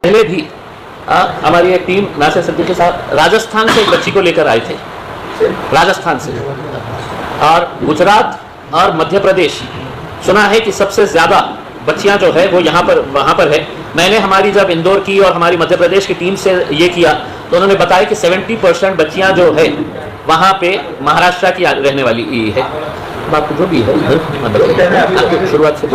पहले भी हमारी एक टीम नासिर सिद्दीकी के साथ राजस्थान से एक बच्ची को लेकर आए थे, राजस्थान से, और गुजरात और मध्य प्रदेश सुना है कि सबसे ज़्यादा बच्चियां जो है वो वहाँ पर है। मैंने हमारी जब इंदौर की और हमारी मध्य प्रदेश की टीम से ये किया तो उन्होंने बताया कि 70% बच्चियां जो है वहाँ पे महाराष्ट्र की रहने वाली है। बात जो भी है शुरुआत से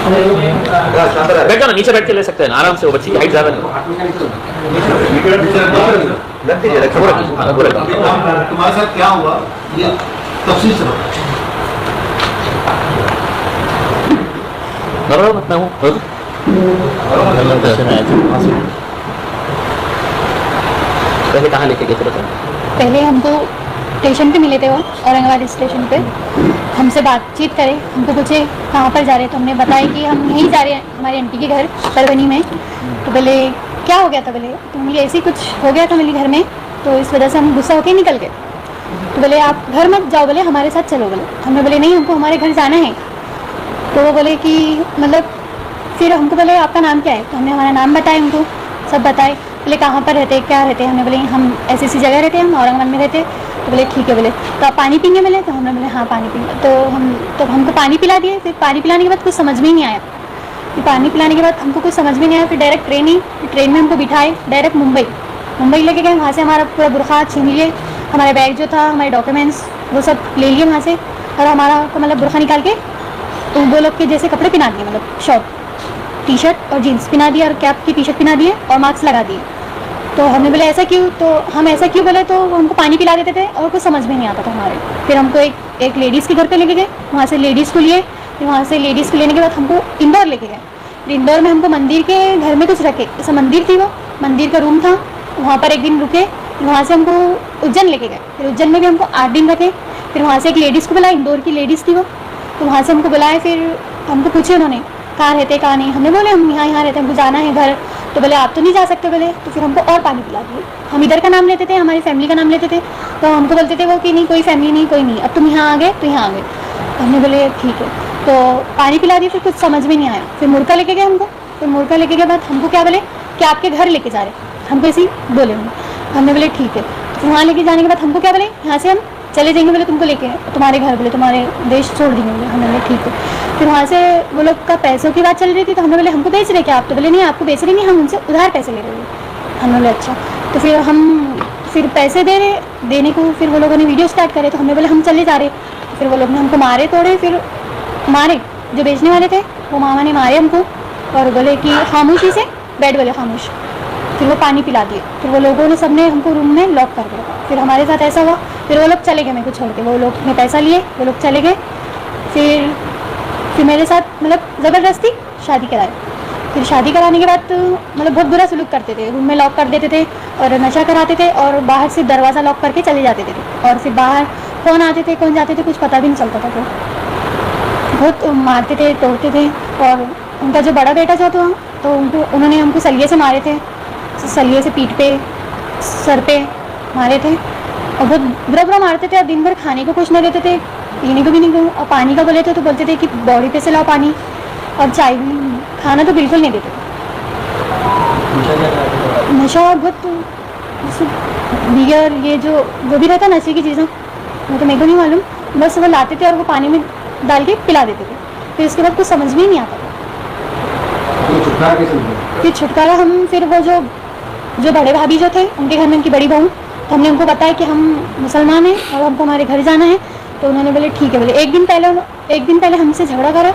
बैठो ना, नीचे बैठ के ले सकते हैं आराम से, वो बच्ची की हाइट ज़्यादा नहीं। तुम्हारे साथ क्या हुआ ये तफसील से मैं हूँ पहले कहाँ लेके गए थे बताओ? पहले हमको स्टेशन पे मिले थे, वो औरंगाबाद स्टेशन पे हमसे बातचीत करे, हमको पूछे कहाँ पर जा रहे, तो हमने बताया कि हम यहीं जा रहे हैं हमारी आंटी के घर परभनी में। तो बोले क्या हो गया था, बोले तो मुझे ऐसे ही कुछ हो गया था मेरे घर में, तो इस वजह से हम गुस्सा होकर निकल गए। तो बोले आप घर मत जाओ, बोले हमारे साथ चलो। बोले हमने बोले नहीं, हमको हमारे घर जाना है। तो वो बोले कि मतलब, फिर हमको बोले आपका नाम क्या है, तो हमने हमारा नाम बताया, उनको सब बताए। बोले कहाँ पर रहते, क्या रहते, हमने बोले हम ऐसी जगह रहते हैं, हम औरंगाबाद में रहते। तो बोले ठीक है। बोले तो आप पानी पीएंगे, मिले तो हमने बोले हाँ पानी पीएंगे। तो हमको पानी पिला दिए। फिर पानी पिलाने के बाद कुछ समझ में ही नहीं आया, फिर पानी पिलाने के बाद हमको कुछ समझ में नहीं आया। फिर डायरेक्ट ट्रेन में हमको बिठाए, डायरेक्ट मुंबई लेके गए। वहाँ से हमारा पूरा बुरखा छीन लिए, हमारा बैग जो था, हमारे डॉक्यूमेंट्स वो सब ले लिए वहाँ से, और हमारा मतलब बुरखा निकाल के तो वो लोग के जैसे कपड़े पहना दिए, मतलब शॉर्ट टी शर्ट और जीन्स पहना दिया, और कैप की टी शर्ट पहना दिए, और मास्क लगा दिए। तो हमने बोले ऐसा क्यों, तो हम ऐसा क्यों बोले, तो वो हमको पानी पिला देते थे और कुछ समझ में नहीं आता था हमारे। फिर हमको एक लेडीज़ के घर पे लेके गए, वहाँ से लेडीज़ को लिए। फिर वहाँ से लेडीज़ को लेने के बाद हमको इंदौर लेके गए। फिर इंदौर में हमको मंदिर के घर में कुछ रखे, जैसे मंदिर थी, वो मंदिर का रूम था, वहाँ पर एक दिन रुके। वहाँ से हमको उज्जैन लेके गए। फिर उज्जैन में भी हमको 8 दिन रखे। फिर वहाँ से एक लेडीज़ को बुलाया, इंदौर की लेडीज़ थी वो, तो वहाँ से हमको बुलाए। फिर हमको पूछे उन्होंने कहाँ रहते कहाँ नहीं, हमने बोले हम यहाँ रहते, हमको जाना है घर। तो बोले आप तो नहीं जा सकते, बोले। तो फिर हमको और पानी पिला दिए। हम इधर का नाम लेते थे, हमारी फैमिली का नाम लेते थे, तो हमको बोलते थे वो कि नहीं कोई फैमिली नहीं, कोई नहीं, अब तुम यहाँ आ गए तो यहाँ आ गए। हमने बोले ठीक है। तो पानी पिला दिए। फिर कुछ समझ में नहीं आया। फिर मुर्गा लेके गए हमको। फिर मुर्गा लेके गए बाद हमको क्या बोले कि आपके घर लेके जा रहे, हमको ऐसे ही बोले। हमने बोले ठीक है। तो वहाँ लेके जाने के बाद हमको क्या बोले, यहाँ से हम चले जाएंगे, बोले तुमको लेके तुम्हारे घर, बोले तुम्हारे देश छोड़ देंगे, बोले। हमने बोले ठीक है। फिर वहाँ से वो लोग का पैसों की बात चल रही थी, तो हमने बोले हमको बेच रहे क्या आप, तो बोले नहीं आपको बेच रहे नहीं, हम उनसे उधार पैसे ले रहे हैं। हमने बोले अच्छा। तो फिर हम पैसे देने को फिर वो लोगों ने वीडियो स्टार्ट करे, तो हमने बोले हम चले जा रहे। फिर वो लोग ने हमको मारे तोड़े, फिर मारे जो बेचने वाले थे वो मामा ने मारे हमको, और बोले कि खामोशी से बैठ, बोले खामोश। फिर वो पानी पिला दिए। फिर वो लोगों ने सबने हमको रूम में लॉक कर दिया। फिर हमारे साथ ऐसा हुआ। फिर वो लोग चले गए मेरे को छोड़ के, वो लोग ने पैसा लिए, वो लोग चले गए। फिर मेरे साथ मतलब ज़बरदस्ती शादी कराए। फिर शादी कराने के बाद तो मतलब बहुत बुरा सलूक करते थे, रूम में लॉक कर देते थे और नशा कराते थे, और बाहर से दरवाज़ा लॉक करके चले जाते थे। और फिर बाहर कौन आते थे कौन जाते थे कुछ पता भी नहीं चलता था। फिर बहुत मारते थे, तोड़ते थे। और उनका जो बड़ा बेटा जो था तो उन्होंने हमको सलिए से मारे थे, सलिए से पीठ पे सर पे मारे थे, और बहुत बुरा मारते थे। और दिन भर खाने को कुछ नहीं देते थे, पीने को भी नहीं, और पानी का बोले थे तो बोलते थे कि बॉडी पे से लाओ पानी, और चाय भी, खाना तो बिल्कुल नहीं देते थे। नशा बहुत, बियर ये जो वो भी रहता नशे की चीज़ें, वो तो मेरे को नहीं मालूम, बस वो लाते थे और वो पानी में डाल के पिला देते थे। फिर उसके बाद कुछ समझ में ही नहीं आता था। फिर छुटकारा हम फिर वो जो बड़े भाभी जो थे उनके घर में उनकी बड़ी बहू, तो हमने उनको बताया कि हम मुसलमान हैं और हमको हमारे घर जाना है। तो उन्होंने बोले ठीक है। बोले एक दिन पहले हमसे झगड़ा करा।